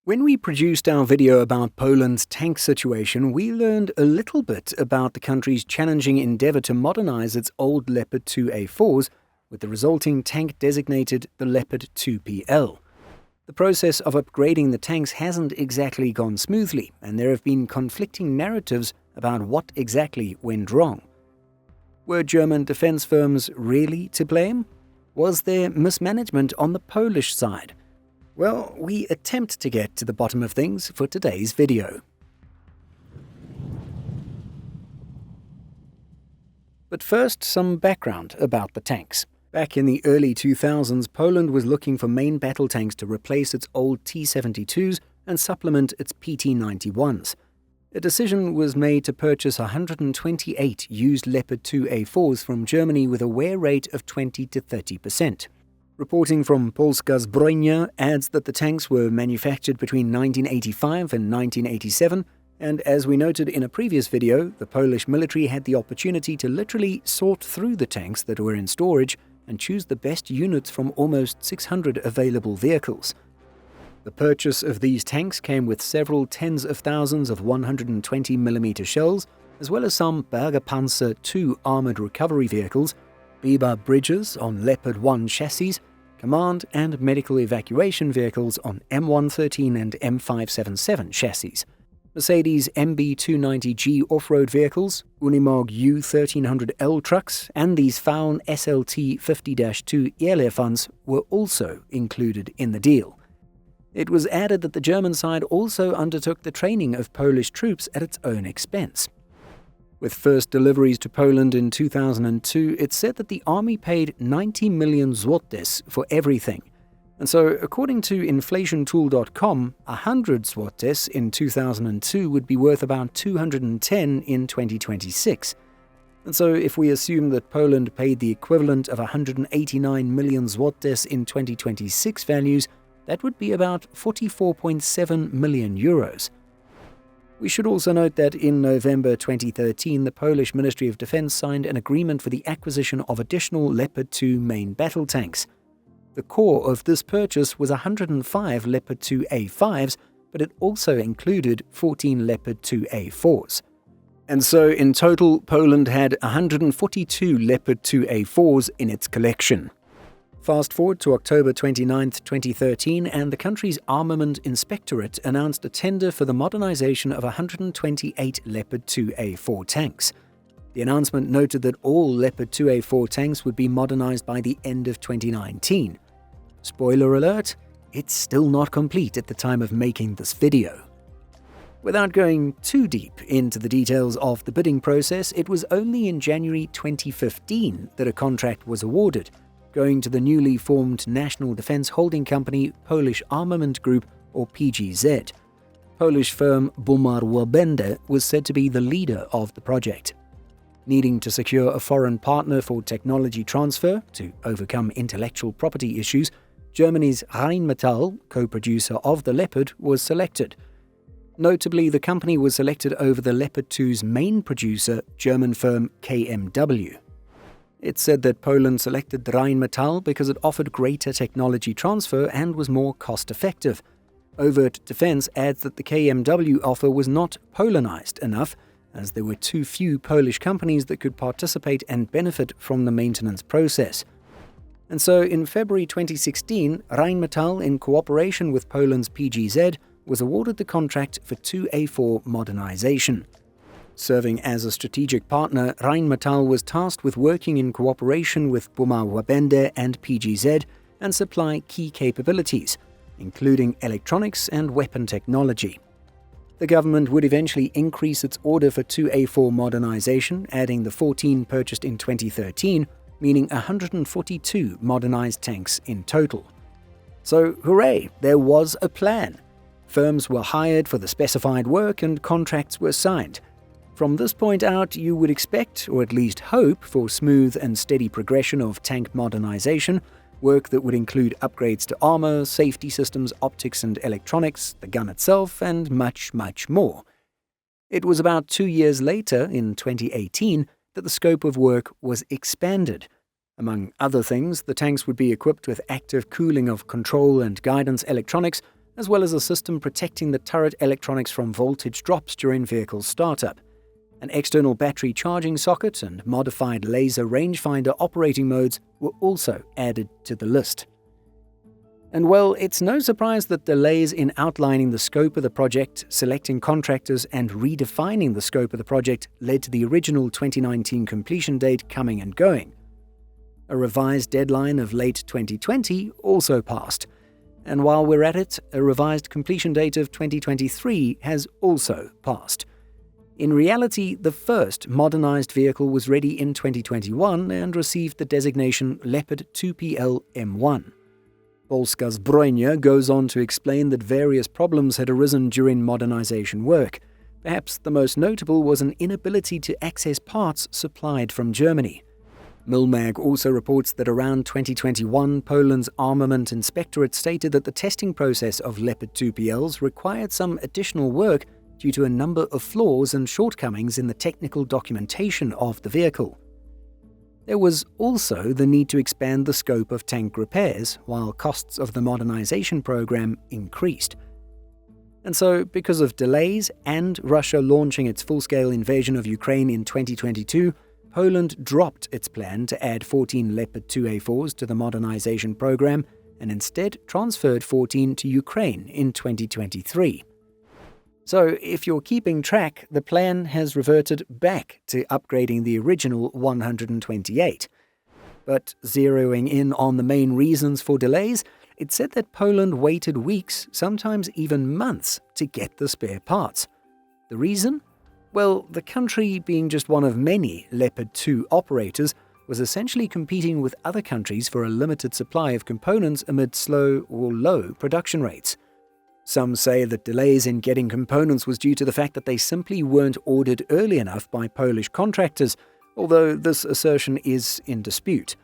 When we produced our video about Poland's tank situation, we learned a little bit about the country's challenging endeavour to modernize its old Leopard 2A4s, with the resulting tank designated the Leopard 2PL. The process of upgrading the tanks hasn't exactly gone smoothly, and there have been conflicting narratives about what exactly went wrong. Were German defense firms really to blame? Was there mismanagement on the Polish side? Well, we attempt to get to the bottom of things for today's video. But first, some background about the tanks. Back in the early 2000s, Poland was looking for main battle tanks to replace its old T-72s and supplement its PT-91s. A decision was made to purchase 128 used Leopard 2A4s from Germany with a wear rate of 20 to 30%. Reporting from Polska Zbrojnia adds that the tanks were manufactured between 1985 and 1987, and as we noted in a previous video, the Polish military had the opportunity to literally sort through the tanks that were in storage and choose the best units from almost 600 available vehicles. The purchase of these tanks came with several tens of thousands of 120mm shells, as well as some Bergerpanzer II armored recovery vehicles, Biber bridges on Leopard 1 chassis, command and medical evacuation vehicles on M113 and M577 chassis, Mercedes MB290G off-road vehicles, Unimog U1300L trucks, and these Faun SLT 50-2 Elephants were also included in the deal. It was added that the German side also undertook the training of Polish troops at its own expense. With first deliveries to Poland in 2002, it said that the army paid 90 million złotys for everything. And so, according to inflationtool.com, 100 złotys in 2002 would be worth about 210 in 2026. And so, if we assume that Poland paid the equivalent of 189 million złotys in 2026 values, that would be about 44.7 million euros. We should also note that in November 2013, the Polish Ministry of Defense signed an agreement for the acquisition of additional Leopard 2 main battle tanks. The core of this purchase was 105 Leopard 2A5s, but it also included 14 Leopard 2A4s. And so in total, Poland had 142 Leopard 2A4s in its collection. Fast forward to October 29, 2013, and the country's Armament Inspectorate announced a tender for the modernization of 128 Leopard 2A4 tanks. The announcement noted that all Leopard 2A4 tanks would be modernized by the end of 2019. Spoiler alert, it's still not complete at the time of making this video. Without going too deep into the details of the bidding process, it was only in January 2015 that a contract was awarded, going to the newly formed National Defense Holding Company Polish Armament Group, or PGZ. Polish firm Bumar-Łabędy was said to be the leader of the project. Needing to secure a foreign partner for technology transfer to overcome intellectual property issues, Germany's Rheinmetall, co-producer of the Leopard, was selected. Notably, the company was selected over the Leopard 2's main producer, German firm KMW. It said that Poland selected Rheinmetall because it offered greater technology transfer and was more cost-effective. Overt Defense adds that the KMW offer was not Polonized enough, as there were too few Polish companies that could participate and benefit from the maintenance process. And so in February 2016, Rheinmetall, in cooperation with Poland's PGZ, was awarded the contract for 2A4 modernization. Serving as a strategic partner, Rheinmetall was tasked with working in cooperation with Bumar-Łabędy and PGZ and supply key capabilities, including electronics and weapon technology. The government would eventually increase its order for 2A4 modernization, adding the 14 purchased in 2013, meaning 142 modernized tanks in total. So, hooray, there was a plan. Firms were hired for the specified work and contracts were signed. From this point out, you would expect, or at least hope, for smooth and steady progression of tank modernization, work that would include upgrades to armor, safety systems, optics and electronics, the gun itself, and much, much more. It was about 2 years later, in 2018, that the scope of work was expanded. Among other things, the tanks would be equipped with active cooling of control and guidance electronics, as well as a system protecting the turret electronics from voltage drops during vehicle startup. An external battery charging socket and modified laser rangefinder operating modes were also added to the list. And well, it's no surprise that delays in outlining the scope of the project, selecting contractors, and redefining the scope of the project led to the original 2019 completion date coming and going. A revised deadline of late 2020 also passed. And while we're at it, a revised completion date of 2023 has also passed. In reality, the first modernized vehicle was ready in 2021 and received the designation Leopard 2PL M1. Polska's Brojnia goes on to explain that various problems had arisen during modernization work. Perhaps the most notable was an inability to access parts supplied from Germany. Milmag also reports that around 2021, Poland's Armament Inspectorate stated that the testing process of Leopard 2PLs required some additional work due to a number of flaws and shortcomings in the technical documentation of the vehicle. There was also the need to expand the scope of tank repairs, while costs of the modernization program increased. And so, because of delays and Russia launching its full-scale invasion of Ukraine in 2022, Poland dropped its plan to add 14 Leopard 2A4s to the modernization program and instead transferred 14 to Ukraine in 2023. So, if you're keeping track, the plan has reverted back to upgrading the original 128. But zeroing in on the main reasons for delays, it said that Poland waited weeks, sometimes even months, to get the spare parts. The reason? Well, the country, being just one of many Leopard 2 operators, was essentially competing with other countries for a limited supply of components amid slow or low production rates. Some say that delays in getting components was due to the fact that they simply weren't ordered early enough by Polish contractors, although this assertion is in dispute.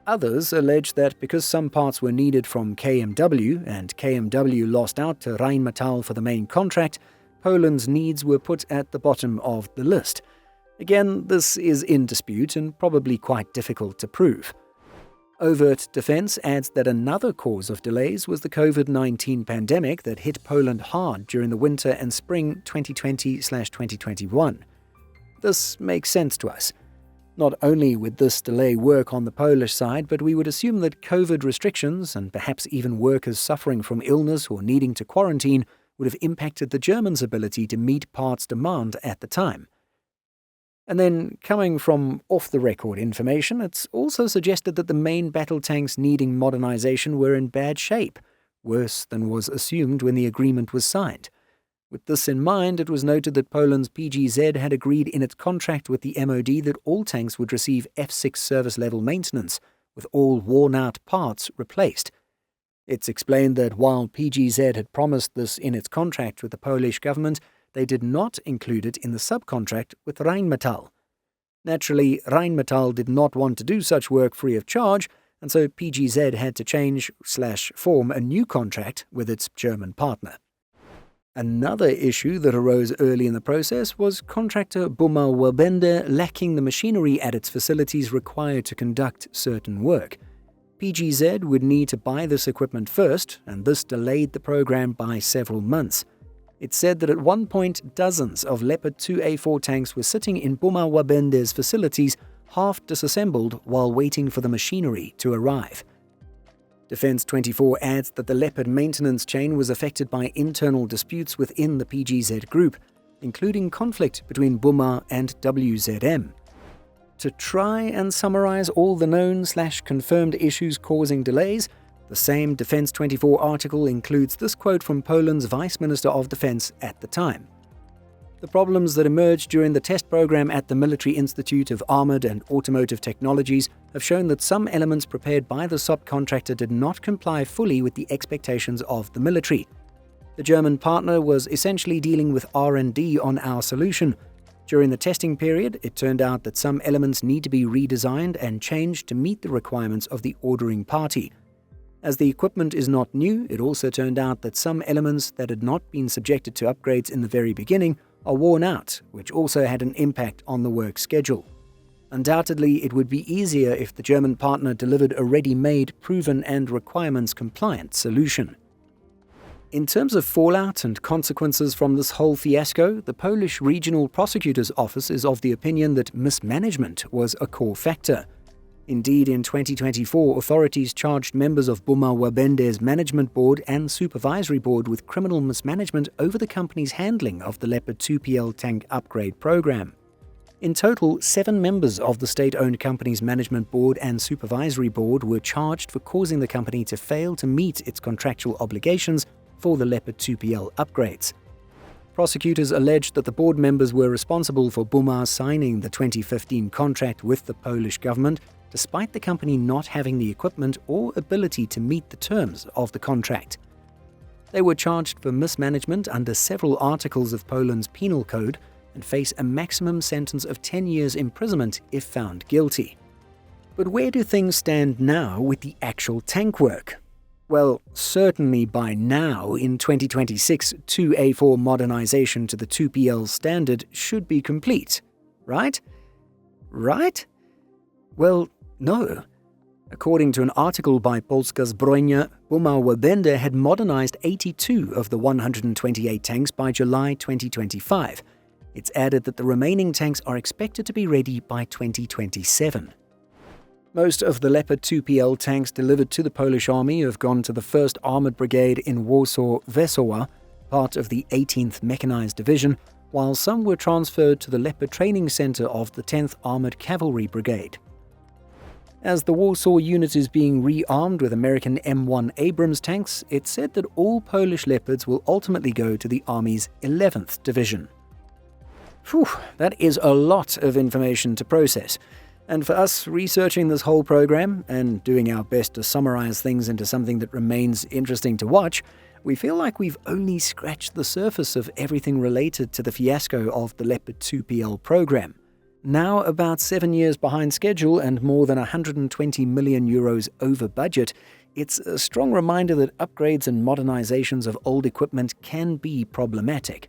Others allege that because some parts were needed from KMW and KMW lost out to Rheinmetall for the main contract, Poland's needs were put at the bottom of the list. Again, this is in dispute and probably quite difficult to prove. Overt Defense adds that another cause of delays was the COVID-19 pandemic that hit Poland hard during the winter and spring 2020/2021. This makes sense to us. Not only would this delay work on the Polish side, but we would assume that COVID restrictions, and perhaps even workers suffering from illness or needing to quarantine, would have impacted the Germans' ability to meet parts demand at the time. And then, coming from off-the-record information, it's also suggested that the main battle tanks needing modernization were in bad shape, worse than was assumed when the agreement was signed. With this in mind, it was noted that Poland's PGZ had agreed in its contract with the MOD that all tanks would receive F6 service-level maintenance, with all worn-out parts replaced. It's explained that while PGZ had promised this in its contract with the Polish government, they did not include it in the subcontract with Rheinmetall. Naturally, Rheinmetall did not want to do such work free of charge, and so PGZ had to change/form a new contract with its German partner. Another issue that arose early in the process was contractor Bumau-Wabende lacking the machinery at its facilities required to conduct certain work. PGZ would need to buy this equipment first, and this delayed the program by several months. It said that at one point, dozens of Leopard 2A4 tanks were sitting in Bumau-Wabende's facilities, half disassembled while waiting for the machinery to arrive. Defense 24 adds that the Leopard maintenance chain was affected by internal disputes within the PGZ group, including conflict between Buma and WZM. To try and summarize all the known/confirmed issues causing delays, the same Defense 24 article includes this quote from Poland's Vice Minister of Defense at the time. The problems that emerged during the test program at the Military Institute of Armored and Automotive Technologies have shown that some elements prepared by the subcontractor did not comply fully with the expectations of the military. The German partner was essentially dealing with R&D on our solution. During the testing period, it turned out that some elements need to be redesigned and changed to meet the requirements of the ordering party. As the equipment is not new, it also turned out that some elements that had not been subjected to upgrades in the very beginning are worn out, which also had an impact on the work schedule. Undoubtedly, it would be easier if the German partner delivered a ready-made, proven and requirements-compliant solution. In terms of fallout and consequences from this whole fiasco, the Polish Regional Prosecutor's Office is of the opinion that mismanagement was a core factor. Indeed, in 2024, authorities charged members of Buma Wabende's management board and supervisory board with criminal mismanagement over the company's handling of the Leopard 2PL tank upgrade program. In total, 7 members of the state-owned company's management board and supervisory board were charged for causing the company to fail to meet its contractual obligations for the Leopard 2PL upgrades. Prosecutors alleged that the board members were responsible for Buma signing the 2015 contract with the Polish government, despite the company not having the equipment or ability to meet the terms of the contract. They were charged for mismanagement under several articles of Poland's penal code and face a maximum sentence of 10 years imprisonment if found guilty. But where do things stand now with the actual tank work? Well, certainly by now, in 2026, 2A4 modernization to the 2PL standard should be complete, right? Right? Well, no. According to an article by Polska Zbrojnia, Buma Wabende had modernized 82 of the 128 tanks by July 2025. It's added that the remaining tanks are expected to be ready by 2027. Most of the Leopard 2PL tanks delivered to the Polish Army have gone to the 1st Armored Brigade in Warsaw-Wojskowa, part of the 18th Mechanized Division, while some were transferred to the Leopard Training Center of the 10th Armored Cavalry Brigade. As the Warsaw unit is being rearmed with American M1 Abrams tanks, it's said that all Polish Leopards will ultimately go to the Army's 11th Division. Phew, that is a lot of information to process. And for us researching this whole program and doing our best to summarize things into something that remains interesting to watch, we feel like we've only scratched the surface of everything related to the fiasco of the Leopard 2PL program. Now about 7 years behind schedule and more than 120 million euros over budget, it's a strong reminder that upgrades and modernizations of old equipment can be problematic.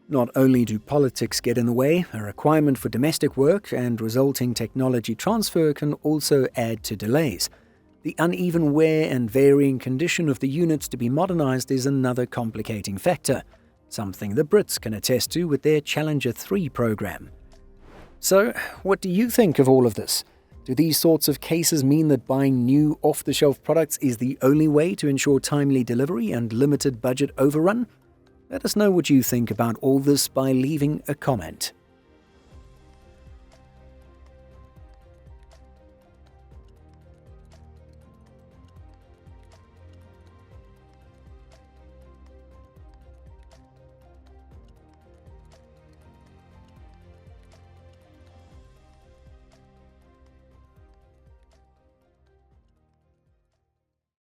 Not only do politics get in the way, a requirement for domestic work and resulting technology transfer can also add to delays. The uneven wear and varying condition of the units to be modernized is another complicating factor, something the Brits can attest to with their Challenger 3 program. So, what do you think of all of this? Do these sorts of cases mean that buying new off-the-shelf products is the only way to ensure timely delivery and limited budget overrun? Let us know what you think about all this by leaving a comment.